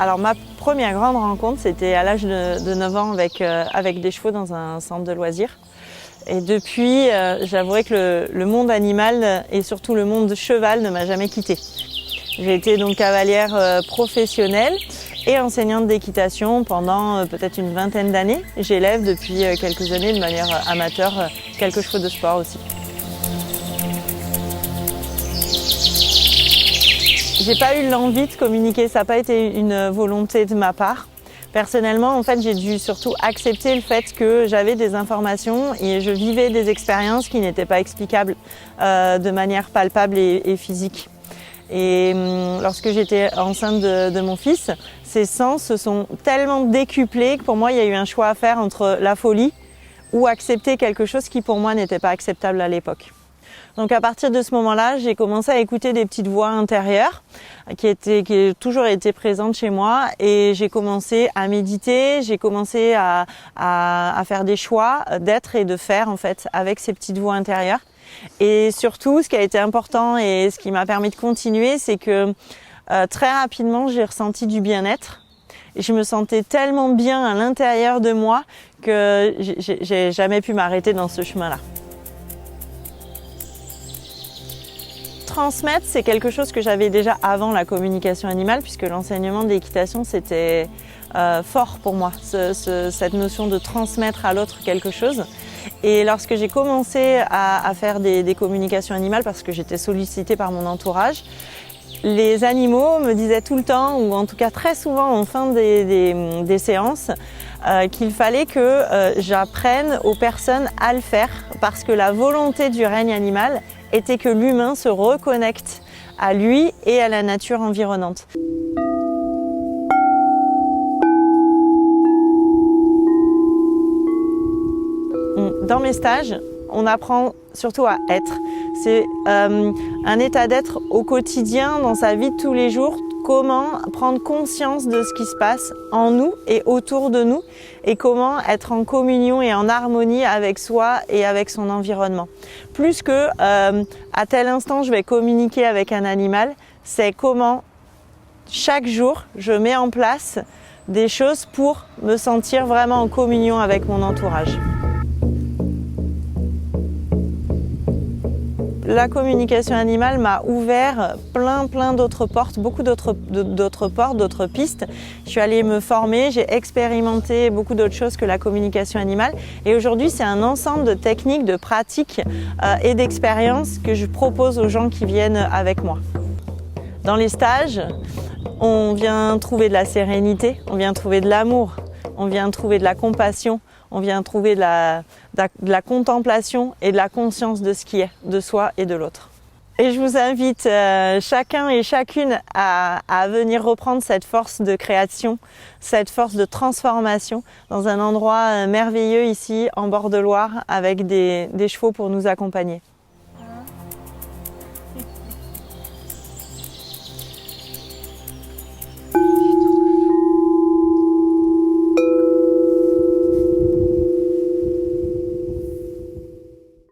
Alors ma première grande rencontre, c'était à l'âge de 9 ans avec des chevaux dans un centre de loisirs. Et depuis, j'avouerai que le monde animal et surtout le monde cheval ne m'a jamais quittée. J'ai été donc cavalière professionnelle et enseignante d'équitation pendant peut-être une vingtaine d'années. J'élève depuis quelques années de manière amateur quelques chevaux de sport aussi. J'ai pas eu l'envie de communiquer, ça n'a pas été une volonté de ma part. Personnellement, en fait, j'ai dû surtout accepter le fait que j'avais des informations et je vivais des expériences qui n'étaient pas explicables de manière palpable et physique. Et lorsque j'étais enceinte de mon fils, ces sens se sont tellement décuplés que pour moi, il y a eu un choix à faire entre la folie ou accepter quelque chose qui pour moi n'était pas acceptable à l'époque. Donc à partir de ce moment-là, j'ai commencé à écouter des petites voix intérieures qui ont toujours été présentes chez moi et j'ai commencé à méditer, j'ai commencé à faire des choix d'être et de faire en fait avec ces petites voix intérieures. Et surtout, ce qui a été important et ce qui m'a permis de continuer, c'est que très rapidement, j'ai ressenti du bien-être. Et je me sentais tellement bien à l'intérieur de moi que j'ai jamais pu m'arrêter dans ce chemin-là. Transmettre, c'est quelque chose que j'avais déjà avant la communication animale, puisque l'enseignement d'équitation, c'était fort pour moi, cette notion de transmettre à l'autre quelque chose. Et lorsque j'ai commencé à faire des communications animales, parce que j'étais sollicitée par mon entourage, les animaux me disaient tout le temps, ou en tout cas très souvent en fin des séances, qu'il fallait que j'apprenne aux personnes à le faire, parce que la volonté du règne animal était que l'humain se reconnecte à lui et à la nature environnante. Dans mes stages, on apprend surtout à être. C'est un état d'être au quotidien, dans sa vie de tous les jours, comment prendre conscience de ce qui se passe en nous et autour de nous et comment être en communion et en harmonie avec soi et avec son environnement. Plus que à tel instant je vais communiquer avec un animal, c'est comment chaque jour je mets en place des choses pour me sentir vraiment en communion avec mon entourage. La communication animale m'a ouvert plein d'autres portes, beaucoup d'autres portes, d'autres pistes. Je suis allée me former, j'ai expérimenté beaucoup d'autres choses que la communication animale. Et aujourd'hui, c'est un ensemble de techniques, de pratiques et d'expériences que je propose aux gens qui viennent avec moi. Dans les stages, on vient trouver de la sérénité, on vient trouver de l'amour, on vient trouver de la compassion, on vient trouver de la contemplation et de la conscience de ce qui est, de soi et de l'autre. Et je vous invite chacun et chacune à venir reprendre cette force de création, cette force de transformation dans un endroit merveilleux ici en bord de Loire avec des chevaux pour nous accompagner.